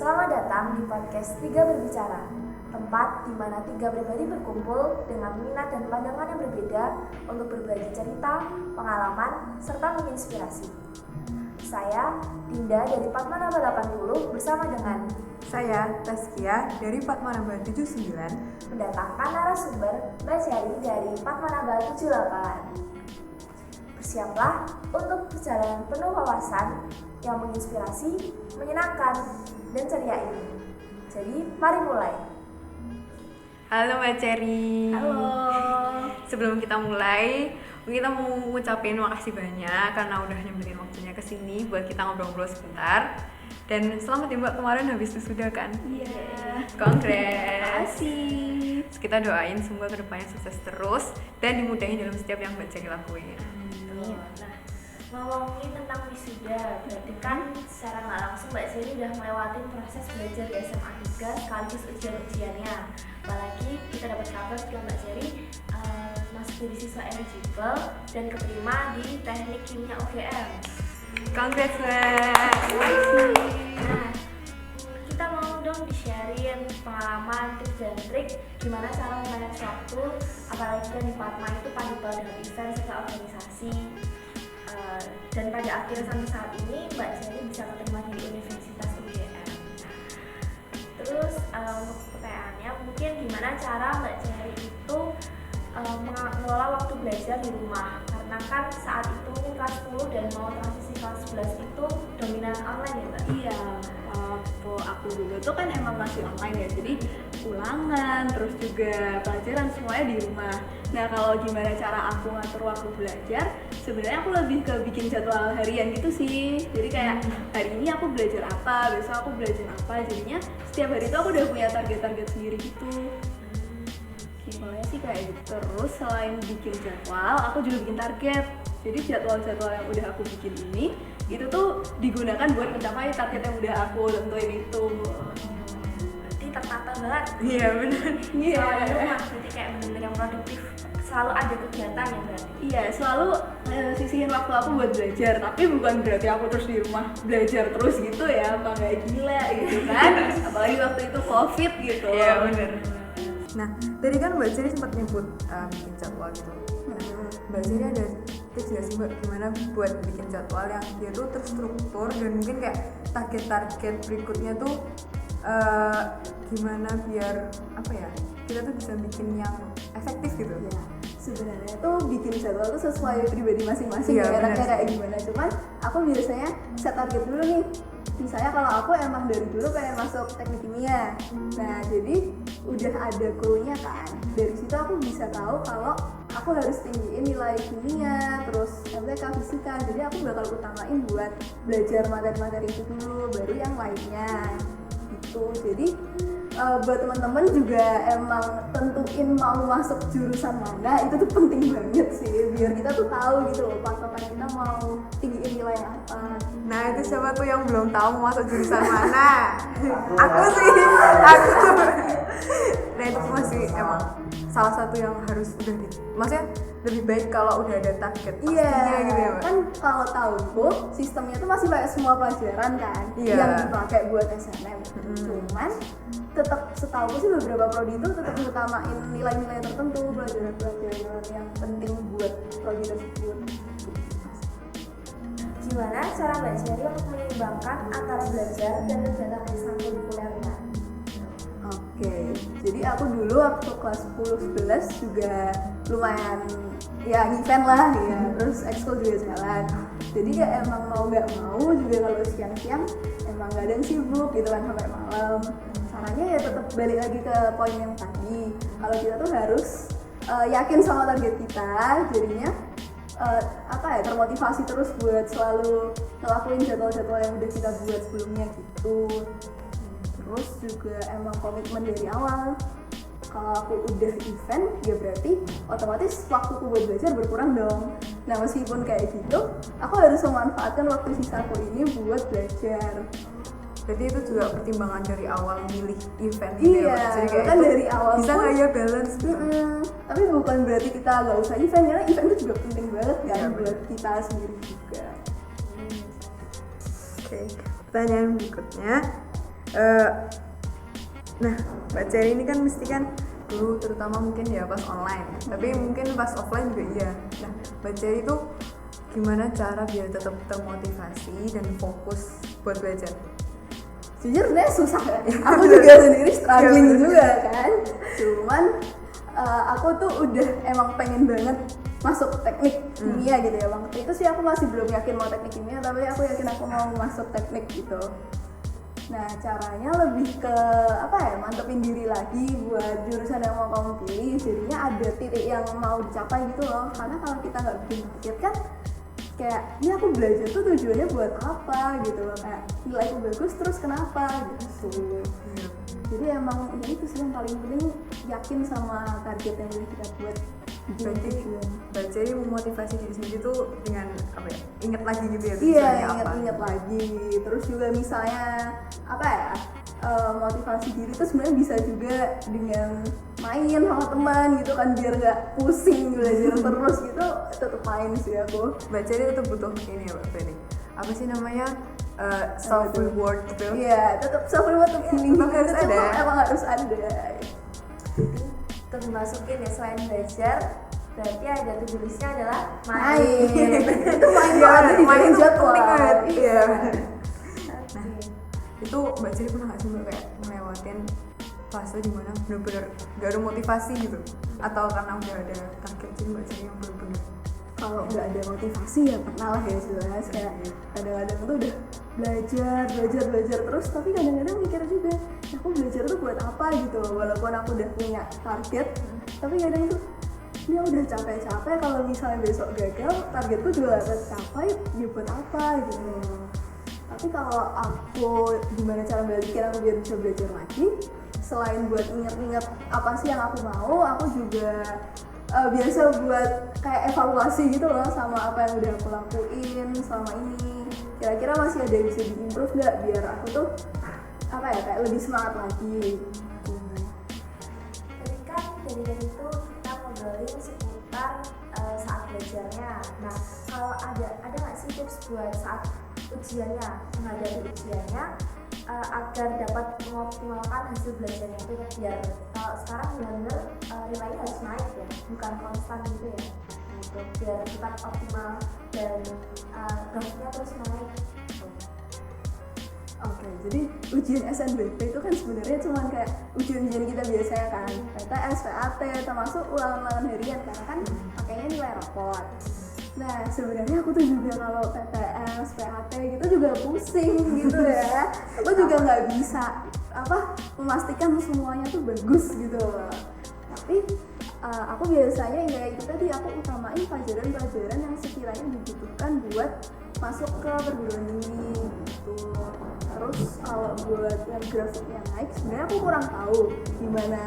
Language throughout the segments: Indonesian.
Selamat datang di podcast Tiga Berbicara, tempat di mana tiga pribadi berkumpul dengan minat dan pandangan yang berbeda untuk berbagi cerita, pengalaman, serta menginspirasi. Saya, Dinda dari Padmanaba 80 bersama dengan saya, Taskia dari Padmanaba 79 mendatangkan narasumber Mbak Cherry dari Padmanaba 78. Bersiaplah untuk perjalanan penuh wawasan yang menginspirasi, menyenangkan, dan ceria ini. Jadi, mari mulai. Halo Mbak Cherry. Halo. Sebelum kita mulai, kita mau ngucapin makasih banyak karena udah nyempetin waktunya kesini buat kita ngobrol-ngobrol sebentar. Dan selamat ya Mbak, kemarin habis wisuda kan? Iya. Congrats. Makasih. Kita doain semoga kedepannya sukses terus dan dimudahin dalam setiap yang Mbak Cherry lakuin. Nah, ngomongin tentang wisuda, berarti kan secara nggak langsung Mbak Cherry udah melewatin proses belajar di SMA 3 sekaligus ujian-ujiannya. Apalagi kita dapat kabar juga Mbak Cherry masuk jadi siswa eligible dan keterima di teknik kimia UGM. Congrats Mbak. Nah, kita mau dong di-sharein pengalaman, tips dan trik gimana cara memanage waktu, apalagi kan di Padma itu padat banget dengan event serta organisasi. Dan pada akhirnya sampai saat ini Mbak Cherry bisa keterima di Universitas UGM. Terus untuk pertanyaannya, mungkin gimana cara Mbak Cherry itu mengelola waktu belajar di rumah, karena kan saat itu mungkin kelas 10 dan mau transisi kelas 11 itu dominan online ya Mbak? Iya, waktu aku dulu tuh kan emang masih online ya, jadi ulangan, terus juga pelajaran semuanya di rumah. Nah kalau gimana cara aku ngatur waktu belajar, sebenarnya aku lebih ke bikin jadwal harian gitu sih. Jadi kayak hari ini aku belajar apa, besok aku belajar apa, jadinya setiap hari itu aku udah punya target-target sendiri gitu. Simpelnya sih kayak gitu. Terus selain bikin jadwal, aku juga bikin target. Jadi jadwal-jadwal yang udah aku bikin ini, itu tuh digunakan buat mencapai target yang udah aku tentuin itu. Berarti tertata banget. Iya benar. Iya. Selalu di rumah, berarti kayak bener-bener yang produktif. Selalu ada kegiatan ya berarti? Iya, selalu sisihin waktu aku buat belajar. Tapi bukan berarti aku terus di rumah belajar terus gitu ya, apa kayak gila gitu kan. Apalagi waktu itu COVID gitu. Iya benar. Nah, tadi kan Mbak Cherry sempat nyebut bikin jadwal gitu. Mbak Cherry ada tips nggak sih Mbak gimana buat bikin jadwal yang dia tuh terstruktur dan mungkin kayak target-target berikutnya tuh gimana biar apa ya, kita tuh bisa bikin yang efektif gitu ya. Sebenarnya tuh bikin jadwal tuh sesuai pribadi masing-masing ya, enaknya kayak gimana. Cuman aku biasanya set target dulu nih. Misalnya kalau aku emang dari dulu pengen masuk teknik kimia, nah jadi udah ada goalnya kan. Dari situ aku bisa tahu kalau aku harus tinggiin nilai kimia, terus MTK fisika. Jadi aku bakal utamain buat belajar materi-materi itu dulu, baru yang lainnya gitu. Jadi buat teman-teman juga emang tentuin mau masuk jurusan mana, itu tuh penting banget sih, biar kita tuh tahu gitu loh patokan kita mau tinggiin nilai apa. Nah, itu siapa tuh yang belum tahu mau masuk jurusan mana? Aku. Nah, itu masih emang salah satu yang harus udah maksudnya lebih baik kalau udah ada target pastinya gitu ya Mbak? Kan kalau tahunku sistemnya tuh masih kayak semua pelajaran kan yang dipakai buat SNM. Cuman tetap setahu sih beberapa prodi itu tetap utamain nilai-nilai tertentu, pelajaran-pelajaran yang penting buat prodi tersebut. Gimana cara Mbak Cherry untuk menyeimbangkan antara belajar dan kegiatan ekstrakurikulernya? Oke, jadi aku dulu waktu kelas 10-11 juga lumayan ya event lah ya, terus ekskul juga jalan. Jadi ya emang mau nggak mau juga kalau siang-siang emang gak ada yang sibuk gitu kan sampai malam. Caranya ya tetap balik lagi ke poin yang tadi, kalau kita tuh harus yakin sama target kita, jadinya termotivasi terus buat selalu ngelakuin jadwal-jadwal yang udah kita buat sebelumnya gitu. Terus juga emang komitmen dari awal. Kalau aku udah event, ya berarti otomatis waktuku buat belajar berkurang dong. Nah meskipun kayak gitu, aku harus memanfaatkan waktu sisaku ini buat belajar. Jadi itu juga pertimbangan dari awal milih event gitu ya. Jadi kayak kan dari awal bisa nggak ya balance gitu. Tapi bukan berarti kita nggak usah event, karena event itu juga penting banget kan buat kita sendiri juga. Oke, pertanyaan berikutnya, Nah, Mbak Cherry ini kan mesti kan dulu terutama mungkin ya pas online, tapi mungkin pas offline juga iya. Nah, Mbak Cherry itu gimana cara biar tetap termotivasi dan fokus buat belajar? Jujur sebenarnya susah kan, aku juga sendiri struggling juga kan. Cuman aku tuh udah emang pengen banget masuk teknik kimia gitu ya bang. Itu sih aku masih belum yakin mau teknik kimia, tapi aku yakin aku mau masuk teknik gitu. Nah caranya lebih ke apa ya, mantepin diri lagi buat jurusan yang mau kamu pilih. Jadinya ada titik yang mau dicapai gitu loh. Karena kalau kita nggak bikin target kan kayak ini aku belajar tuh tujuannya buat apa gitu loh, kayak nilaiku bagus terus kenapa gitu. Jadi emang ya itu sih yang paling penting, yakin sama target yang udah kita buat. Berarti Mbak Cherry memotivasi diri sendiri tuh dengan apa ya, inget lagi gitu ya Iya, tujuannya apa. ingat-ingat lagi. Terus juga misalnya apa ya, motivasi diri tuh sebenarnya bisa juga dengan main sama teman gitu kan, biar nggak pusing belajar terus gitu. Tetap main sih aku. Mbak Cherry tetap butuh ini ya Mbak Cherry, apa sih namanya, self reward gitu. Iya, tetap self reward tuh feeling Emang harus itu ada. emang harus ada. Terus dimasukin ya, selain belajar berarti ada to do listnya adalah Main. main. Itu main Iya, banget di main dalam itu jadwal. penting banget. Iya. Oke. Itu Mbak Cherry pernah nggak sih Mbak kayak ngelewatin fase dimana bener-bener gak ada motivasi gitu, atau karena udah ada target sih Mbak Cherry yang bener-bener Kalau nggak ada motivasi ya pernah lah ya jelas, kayak kadang-kadang tuh udah belajar terus, tapi kadang-kadang mikir juga aku belajar tuh buat apa gitu. Walaupun aku udah punya target, tapi kadang tuh ini udah capek-capek, kalau misalnya besok gagal targetku juga gak tercapai, ya buat apa gitu. Tapi kalau aku gimana cara balikin aku biar bisa belajar lagi, selain buat inget-inget apa sih yang aku mau, aku juga biasa buat kayak evaluasi gitu loh sama apa yang udah aku lakuin selama ini. Kira-kira masih ada yang bisa di-improve nggak biar aku tuh apa ya, kayak lebih semangat lagi. Tadi kan dari itu kita ngobrolin seputar saat belajarnya. Nah, kalau ada nggak sih tips buat saat ujiannya, menghadapi ujiannya, agar dapat mengoptimalkan hasil belajarnya itu, biar kalau sekarang benar-benar nilainya harus naik ya, bukan konstan gitu ya. Nah, itu biar tetap optimal dan grafiknya terus naik gitu. Oke, jadi ujian SNBP itu kan sebenarnya cuma kayak ujian-ujian kita biasanya kan, PTS, PAT, termasuk ulangan harian karena kan pakainya nilai raport. Nah sebenarnya aku tuh juga kalau PTS, PAT gitu juga pusing gitu ya. Aku juga nggak bisa memastikan semuanya tuh bagus gitu. Tapi aku biasanya ya itu tadi, aku utamain pelajaran-pelajaran yang sekiranya dibutuhkan buat masuk ke perguruan tinggi gitu. Terus kalau buat yang grafiknya naik, sebenarnya aku kurang tahu gimana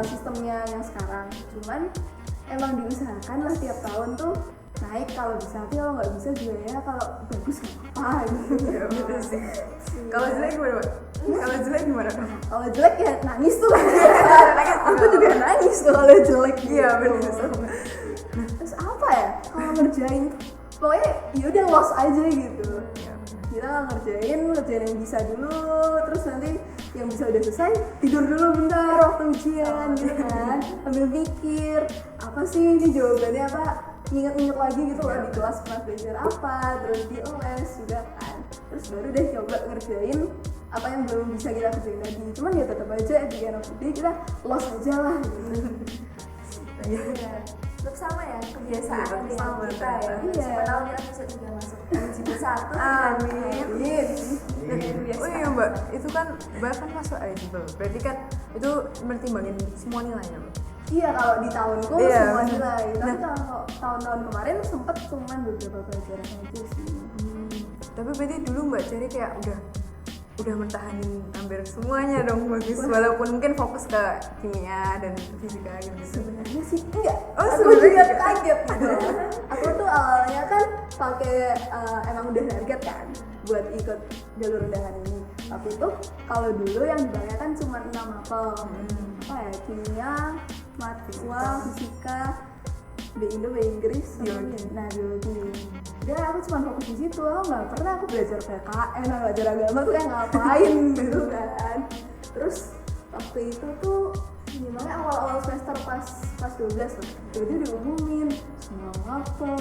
sistemnya yang sekarang. Cuman emang diusahakan lah tiap tahun tuh naik kalau bisa, tapi kalau nggak bisa juga ya kalau bagus nggak apa gitu. ya betul sih. Kalau jelek gimana Mbak? Kalau jelek gimana dong? Kalau jelek ya nangis tuh. Aku juga nangis tuh kalau jelek. Iya benar. Terus apa ya? Kalau ngerjain pokoknya yaudah lost aja gitu. Kita ngerjain yang bisa dulu, terus nanti yang bisa udah selesai tidur dulu bentar waktu ujian gitu kan, sambil mikir apa sih ini jawabannya apa, inget-inget lagi gitu loh di kelas pernah belajar apa, terus di les juga kan, terus baru deh coba ngerjain apa yang belum bisa kita kerjain tadi. Cuman ya tetap aja at the end of the day kita lost aja lah gitu. Iya. Tetap sama ya kebiasaan Iya, dengan sama, kita ya. iya. Siapa tahu kita besok juga masuk LGB1. Amin. Oh iya Mbak, itu kan Mbak kan masuk eligible, berarti kan itu mertimbangin semua nilainya Mbak? Iya, kalau di tahunku Iya. semua nilai, tapi kalau tahun-tahun kemarin sempet cuman beberapa pelajaran aja sih. Tapi berarti dulu Mbak Cherry kayak udah mertahanin hampir semuanya dong, bagus, walaupun mungkin fokus ke kimia dan fisika gitu. Sebenarnya sih enggak. Oh, Aku sebenarnya juga enggak. kaget gitu. Aku tuh awalnya kan pakai emang udah target kan buat ikut jalur undangan ini. Tapi tuh kalau dulu yang dibayar kan cuma 6 mapel. Apa ya? Kimia, matematika, fisika, B Indo, B Inggris, Biologi. nah biologi. Udah aku cuma fokus di situ, aku nggak pernah aku belajar PKN, belajar agama tuh kayak ngapain gitu kan. Terus waktu itu tuh gimana awal-awal semester pas 12 lah, jadi diumumin semua ngapel.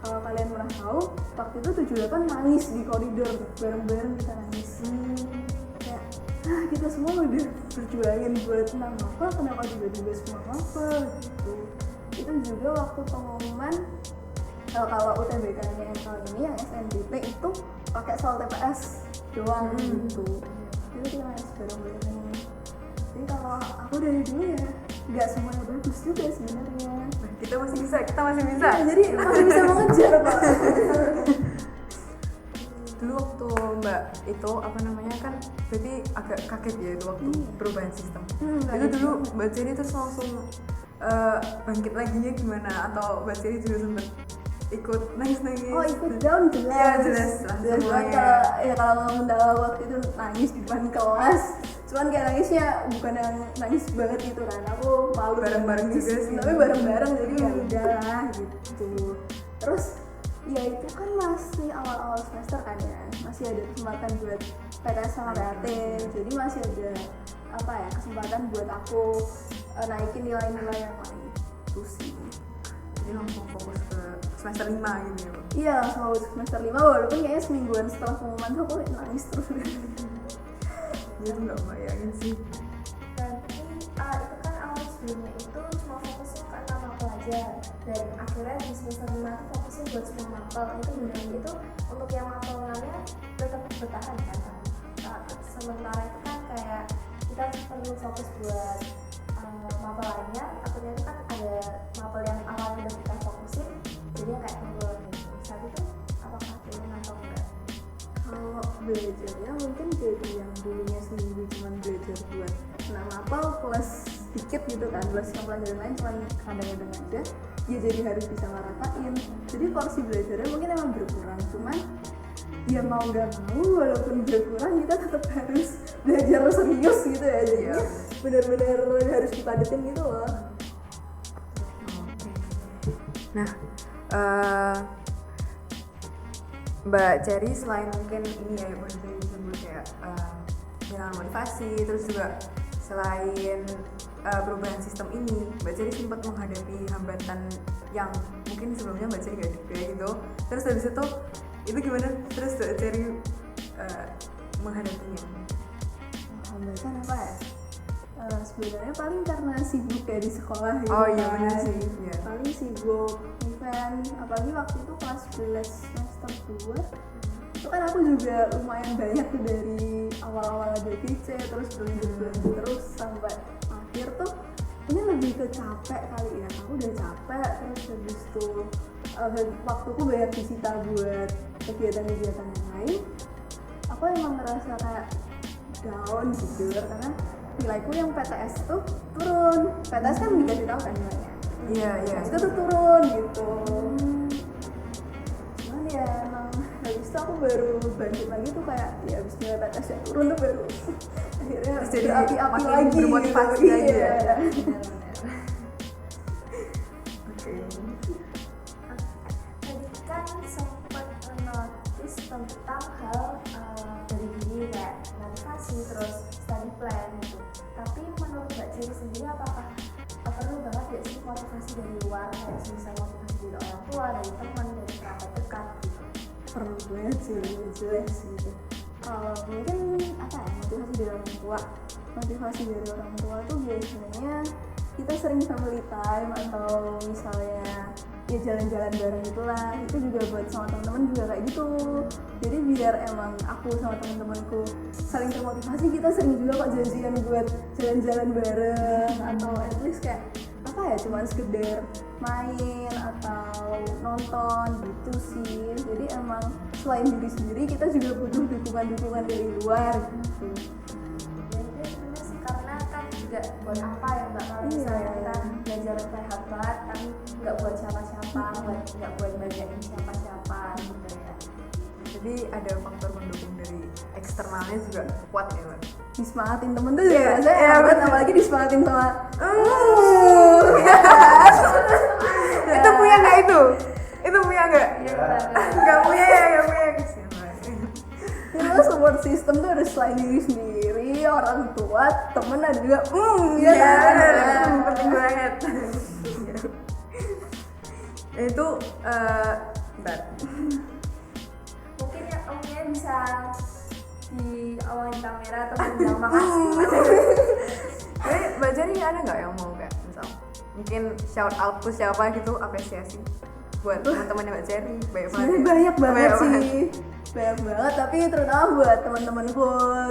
Kalau kalian pernah tahu, waktu itu 78 nangis di koridor, bareng-bareng kita nangis. Kayak, kita semua udah berjuangin buat menang ngapel, kenapa tiba-tiba semua ngapel gitu. Itu juga waktu pengumuman kalau UTBK-nya yang kali ini yang SNBP itu pakai soal TPS doang gitu. Jadi kita nangis bareng-bareng. Jadi kalau aku dari dulu ya nggak semuanya bagus juga sebenarnya. Kita masih bisa. Nah, jadi masih bisa mengejar Pak. Dulu waktu Mbak itu apa namanya kan berarti agak kaget ya itu waktu perubahan sistem. Itu dulu Mbak Ceri terus langsung bangkit laginya gimana, atau Mbak Ceri juga sempat ikut nangis-nangis? Oh ikut down jelas. Iya jelas lah Jelas banget semuanya. kalau Mendala waktu itu nangis di depan kelas. Cuman kayak nangisnya bukan yang nangis banget gitu kan. Aku malu Bareng-bareng nangis, juga sih. tapi bareng-bareng jadi ya udahlah gitu. Terus ya itu kan masih awal-awal semester kan ya. Masih ada kesempatan buat PTS sama PAT. Jadi masih ada apa ya kesempatan buat aku naikin nilai-nilai yang lain. Itu sih. Jadi langsung fokus ke semester 5 gitu ya Mbak? Iya langsung mau semester 5 walaupun kayaknya semingguan setelah pengumuman tuh aku nangis terus. Dia tuh nggak bayangin sih. Berarti itu kan awal sebelumnya itu cuma fokusnya ke 6 mapel aja, dan akhirnya di semester 5 tuh fokusnya buat semua mapel. Itu benar itu untuk yang mapel lainnya tetap bertahan kan. Sementara itu kan kayak kita perlu fokus buat mapel lainnya, takutnya itu kan ada mapel yang awalnya udah kita fokusin jadi kayak tunggu gitu. Saat itu apakah pengen atau enggak? Kalau belajarnya mungkin jadi yang dulunya seminggu cuma belajar buat apel plus dikit gitu kan, plus yang pelajaran lain cuma kadang-kadang aja, ya jadi harus bisa ngeratain. Jadi porsi belajarnya mungkin emang berkurang, cuman ya mau nggak mau walaupun berkurang kita tetap harus belajar serius gitu ya, jadinya benar-benar harus dipadetin gitu loh. Nah, Mbak Ceri selain mungkin ini ya maksudnya disebut kayak kehilangan motivasi, terus juga selain perubahan sistem ini, Mbak Ceri sempat menghadapi hambatan yang mungkin sebelumnya Mbak Ceri gak ada gitu. Terus habis itu gimana? Terus Mbak Ceri menghadapinya? Hambatan apa ya? Sebenarnya paling karena sibuk ya di sekolah gitu. Oh iya kan. benar sih. Iya. Paling sibuk event, apalagi waktu itu kelas 11 semester 2 itu kan aku juga lumayan banyak tuh dari awal-awal ada DC terus berlanjut terus sampai akhir tuh ini lebih ke capek kali ya, aku udah capek terus habis itu waktuku banyak disita buat kegiatan-kegiatan yang lain. Aku emang ngerasa kayak down gitu karena nilaiku yang PTS tuh turun. PTS kan dikasih tahu kan nilainya. Iya. Itu tuh turun gitu. Cuman ya emang habis itu aku baru bangkit lagi tuh kayak ya habis nilai PTS yang turun tuh baru akhirnya jadi berapi-api makin lagi bermotivasi gitu. lagi ya. Iya. Oke. Tadi kan sempat notice tentang hal dari diri kayak motivasi terus study plan gitu. Tapi menurut Mbak Ceri sendiri apakah perlu banget ya sih motivasi dari luar, kayak misal motivasi dari orang tua, dari teman, dari kerabat dekat gitu? Perlu banget sih, jelas gitu. Kalau mungkin apa ya, motivasi dari orang tua. Motivasi dari orang tua tuh biasanya kita sering family time atau misalnya ya jalan-jalan bareng gitulah. Itu juga buat sama teman-teman juga kayak gitu. Jadi biar emang aku sama teman-temanku saling termotivasi, kita sering juga kok janjian buat jalan-jalan bareng atau at least kayak apa ya, cuma sekedar main atau nonton gitu sih. Jadi emang selain diri sendiri kita juga butuh dukungan-dukungan dari luar gitu. Jadi bener sih, karena kan juga buat apa ya Mbak, kalau misalnya kita belajar hebat tapi nggak buat siapa-siapa, nggak buat bagianin siapa-siapa gitu ya. Jadi ada faktor pendukung dari eksternalnya juga kuat ya Mbak? Disemangatin temen tuh juga Iya, rasanya iya, hebat, bener. apalagi disemangatin sama Itu punya nggak itu? Itu punya nggak? Banget. Nggak punya ya, nggak punya. Itu support system tuh harus selain diri sendiri, orang tua, temen ada juga. Ya Iya, kan? penting banget. Itu bentar. Mungkin ya omnya bisa di awalin kamera atau bilang makasih. Jadi Mbak Jari ada nggak yang mau kayak misal mungkin shout out ke siapa gitu, apresiasi buat teman-temannya Mbak Jari? Sebenarnya banyak banget sih, banyak banget. Tapi terutama buat teman-temanku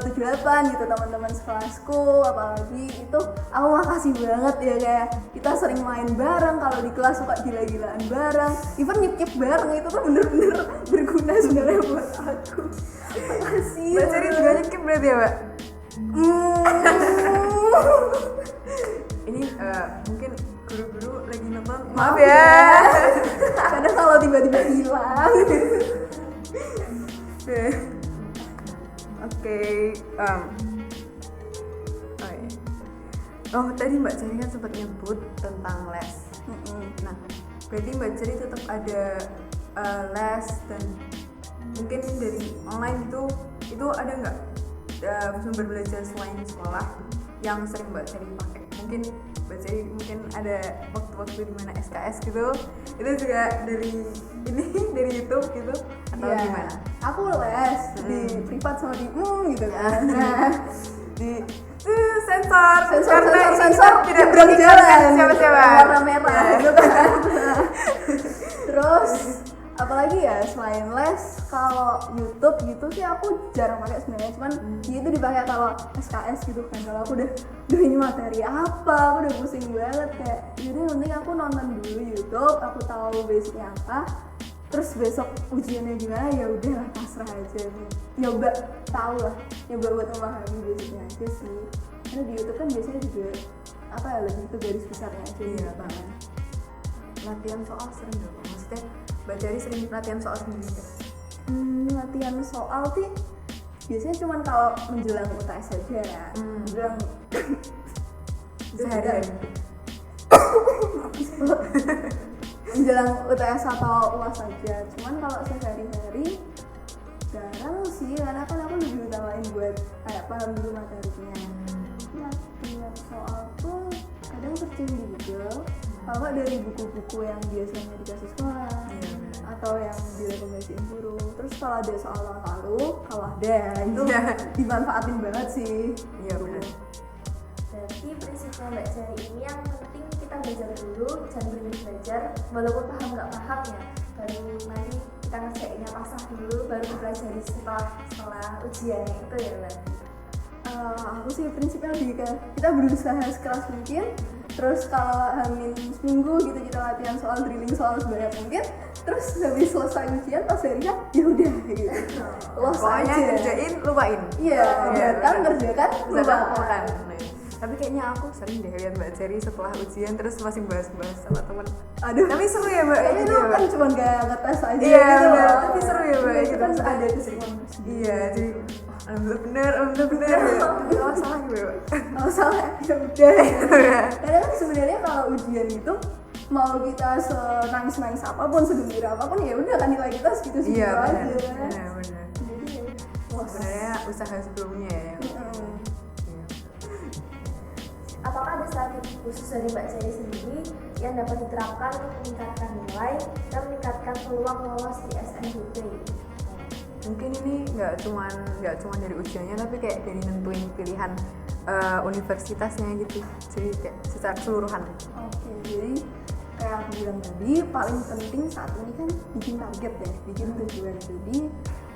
78 gitu, teman-teman sekelasku, apalagi itu aku makasih banget ya, kayak kita sering main bareng, kalau di kelas suka gila-gilaan bareng, even nyip bareng, itu tuh bener-bener berguna sebenarnya buat aku. Makasih. Mbak Jari juga nyekip berarti ya Mbak? Ini mungkin guru-guru lagi nonton, maaf ya. Kadang kalau tiba-tiba hilang. Oke, oh tadi Mbak Jari kan sempat nyebut tentang les. Nah, berarti Mbak Jari tetap ada les dan mungkin dari online itu ada nggak sumber belajar selain sekolah yang sering Mbak Jari pakai? Mungkin Mbak Jari mungkin ada waktu-waktu dimana SKS gitu, itu juga dari ini dari YouTube gitu atau Iya. gimana? Aku les di privat sama di gitu kan. Nah, Di sensor sensor kita tidak berang jalan siapa-siapa warna merah gitu kan. Terus apalagi ya selain les, kalau YouTube gitu sih aku jarang pakai sebenarnya, cuman itu dipakai kalau SKS gitu kan. Kalau aku udah ini materi apa, aku udah pusing banget, kayak jadi yang penting aku nonton dulu YouTube, aku tahu basicnya apa, terus besok ujiannya gimana ya udah pasrah aja nih, nyoba tahu lah, nyoba buat memahami basicnya aja sih. Karena di YouTube kan biasanya juga apa ya, lebih ke garis besarnya aja di lapangan. latihan soal sering nggak Mbak? Maksudnya Mbak Jari sering latihan soal sendiri nggak? Latihan soal sih biasanya cuman kalau menjelang UTS aja ya. Menjelang Sehari-hari. menjelang UTS atau UAS aja. Cuman kalau sehari-hari jarang sih, karena kan aku lebih utamain buat kayak paham dulu materinya. Latihan soal tuh kadang searching di Google, kalau nggak dari buku-buku yang biasanya dikasih sekolah atau yang direkomendasiin guru. Terus kalau ada soal tahun lalu, kalau ada itu dimanfaatin banget sih. Iya benar. Berarti prinsipnya Mbak Jari ini yang penting kita belajar dulu, jangan berhenti belajar walaupun paham nggak paham ya, baru nanti kita ngerjainnya pasrah dulu, baru dipelajari setelah ujiannya itu ya Mbak. Aku sih prinsipnya lebih ke kita berusaha sekeras mungkin, terus kalau hamin seminggu gitu kita latihan soal drilling soal sebanyak mungkin, terus habis selesai ujian pas harinya ya udah gitu, los Pokoknya aja. kerjain lupain. Iya, datang benar. kerjakan Lupakan. lupakan. Tapi kayaknya aku sering deh lihat Mbak Jari setelah ujian terus masih bahas-bahas sama temen. Aduh, Tapi seru ya Mbak. kayaknya gitu itu ya, Mbak? kan cuma kayak ngetes aja Iya, gitu benar. loh. Tapi seru ya, Mbak, Iya, gitu. kan ada keseruan. Iya, jadi alhamdulillah bener ya. Kalau salah gitu ya Mbak. Kalau salah ya udah. Karena kan sebenarnya kalau ujian itu mau kita senangis apapun, segembira apapun, ya udah kan nilai kita segitu-segitu Iya aja. benar. Jadi ya, los. Sebenarnya usaha sebelumnya ya. Mm-mm. Apakah ada strategi khusus dari Mbak Jari sendiri yang dapat diterapkan untuk meningkatkan nilai dan meningkatkan peluang lolos di SNBP? Mungkin ini nggak cuman dari ujiannya tapi kayak dari nentuin pilihan universitasnya gitu. Jadi kayak secara keseluruhan. Oke, jadi kayak aku bilang tadi, paling penting saat ini kan bikin target ya, bikin tujuan. Jadi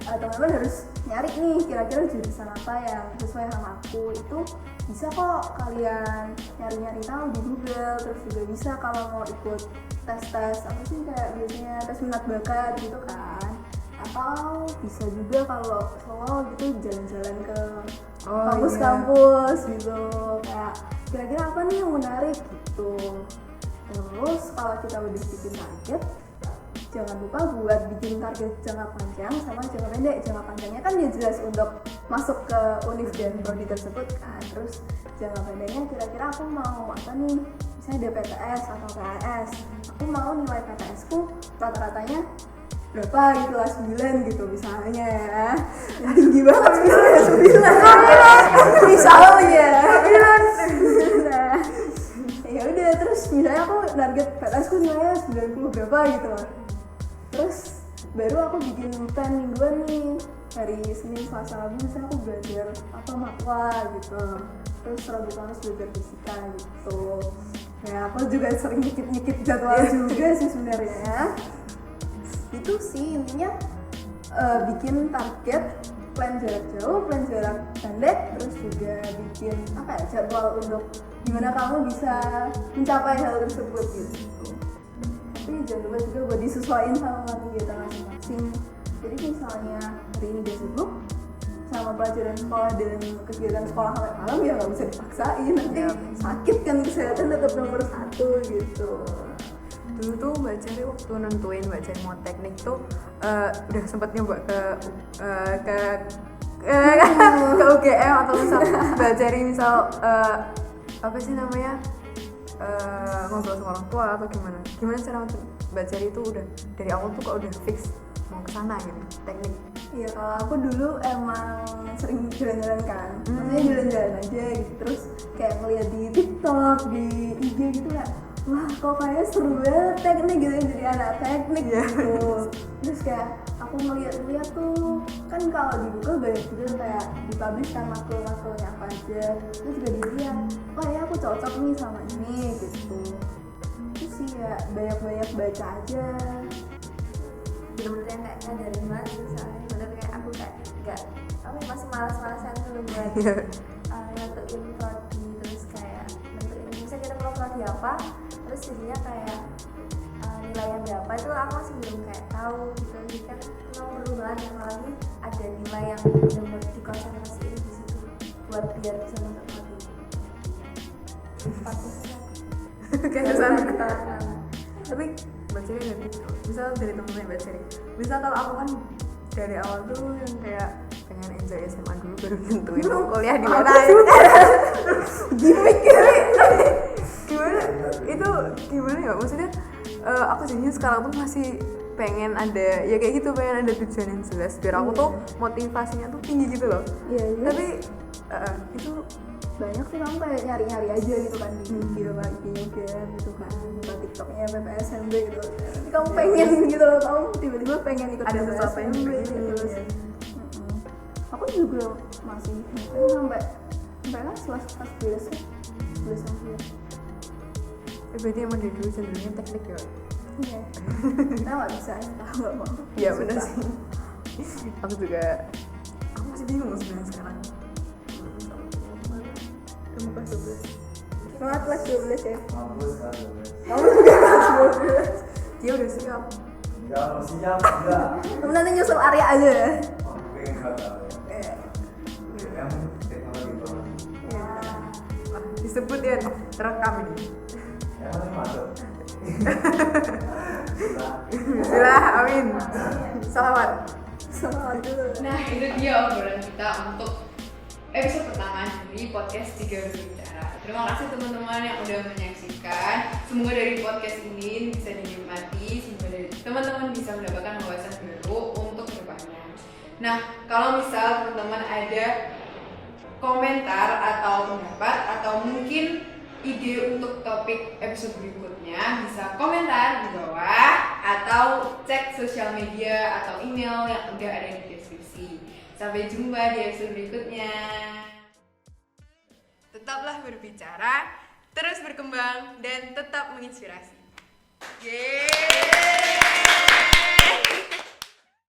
teman-teman harus nyari nih kira-kira jurusan apa yang sesuai sama aku. Itu bisa kok kalian nyari-nyari tahu di Google. Terus juga bisa kalau mau ikut tes-tes apa sih, kayak biasanya tes minat bakat gitu kan. Atau bisa juga kalau Solo gitu jalan-jalan ke kampus-kampus gitu, kayak kira-kira apa nih yang menarik gitu. Terus kalau kita udah bikin target, jangan lupa buat bikin target jangka panjang sama jangka pendek. Jangka panjangnya kan dia jelas untuk masuk ke univ dan prodi tersebut kan. Terus jangka pendeknya kira-kira aku mau apa nih, saya ada PTS atau PAS, aku mau nilai PTS ku rata-ratanya berapa gitu lah, 9 gitu misalnya ya, yang tinggi banget misalnya 9 misalnya. Nah ya udah, terus misalnya aku target PTS ku nilainya 90 berapa gitu lah, terus baru aku bikin plan mingguan nih, hari Senin, Selasa, Rabu misalnya aku belajar apa matwa gitu, terus Rabu Kamis belajar fisika gitu. Ya aku juga sering nyikit jadwal juga sih sebenarnya. Itu sih intinya, bikin target, plan jarak jauh, plan jarak pendek, terus juga bikin apa ya, jadwal untuk gimana kamu bisa mencapai hal tersebut gitu. Tapi jangan lupa juga buat disesuaikan sama kegiatan masing-masing. Jadi misalnya hari ini dia sibuk sama pelajaran sekolah dan kegiatan sekolah sampai malam, ya nggak bisa dipaksain, nanti sakit kan, kesehatan tetap nomor 1 gitu. Dulu tuh Mbak Ceri waktu nentuin Mbak Ceri mau teknik tuh udah sempet nyoba ke UGM atau misal Mbak Ceri misal apa sih namanya ngobrol sama orang tua atau gimana cara Mbak Ceri itu udah dari awal tuh kok udah fix mau ke sana gitu teknik? Iya, kalau aku dulu emang sering jalan-jalan kan, maksudnya jalan-jalan aja gitu, terus kayak ngeliat di TikTok, di IG gitu kayak, wah kok kayaknya seru banget teknik gitu, jadi anak teknik gitu. Terus kayak aku ngeliat tuh, kan kalau di Google banyak juga kayak dipublish kan makhluk-makhluknya apa aja, terus juga dilihat, wah ya aku cocok nih sama ini gitu. Terus sih ya banyak-banyak baca aja. Bener-bener yang kayak ngadarin banget sih, soalnya bener kayak aku kayak nggak, aku masih malas-malasan dulu buat nentuin prodi, terus kayak nentuin misalnya kita mau prodi apa, terus jadinya kayak nilainya berapa itu aku masih belum kayak tahu gitu. Jadi kan mau perubahan yang lagi ada nilai yang benar-benar dikonsentrasiin di situ buat biar bisa masuk prodi. Kayak kesana. Tapi Mbak Ceri ada tips loh, misal dari temen-temen Mbak Ceri, misal kalau aku kan dari awal tuh yang kayak pengen enjoy SMA dulu baru tentuin mau kuliah di mana. Gimik ya. Gimana? Itu gimana ya? Maksudnya aku jadinya sekarang tuh masih pengen ada, ya kayak gitu, pengen ada tujuan yang jelas biar aku tuh motivasinya tuh tinggi gitu loh. Iya. Tapi itu Banyak sih kamu kayak nyari-nyari aja gitu kan di video IG-nya gitu kan, buka TikToknya PPSMB gitu. Nanti kamu pengen gitu loh, kamu tiba-tiba pengen ikut ada sesuatu yang PPSMB pengen gitu. ya. Aku juga masih sampai kan kelas beres ya, beres sampai. berarti emang dari dulu cenderungnya teknik ya? Iya. Kita nggak bisa, tahu nggak mau. Iya benar sih. Aku juga, aku masih bingung sebenarnya sekarang. Kamu kelas 12? Semangat kelas 12 ya. Mampus kan. Kamu juga kelas 12. Dia udah siap. Enggak, mau siap enggak. Kamu nanti nyusul area aja ya. Aku pengen enggak tahu. Yang teknologi banget. Ah, disebut ya, terekam ini. Yang mana masuk? Bismillah, amin. Salawat. Selamat dulu. Nah, itu dia obrolan kita untuk episode pertama dari podcast 3 Berbicara. Terima kasih teman-teman yang udah menyaksikan. Semoga dari podcast ini bisa dinikmati, semoga dari teman-teman bisa mendapatkan wawasan baru untuk kedepannya. Nah, kalau misal teman-teman ada komentar atau pendapat atau mungkin ide untuk topik episode berikutnya, bisa komentar di bawah atau cek sosial media atau email yang udah ada di deskripsi. Sampai jumpa di episode berikutnya. Tetaplah berbicara, terus berkembang, dan tetap menginspirasi. Yeay.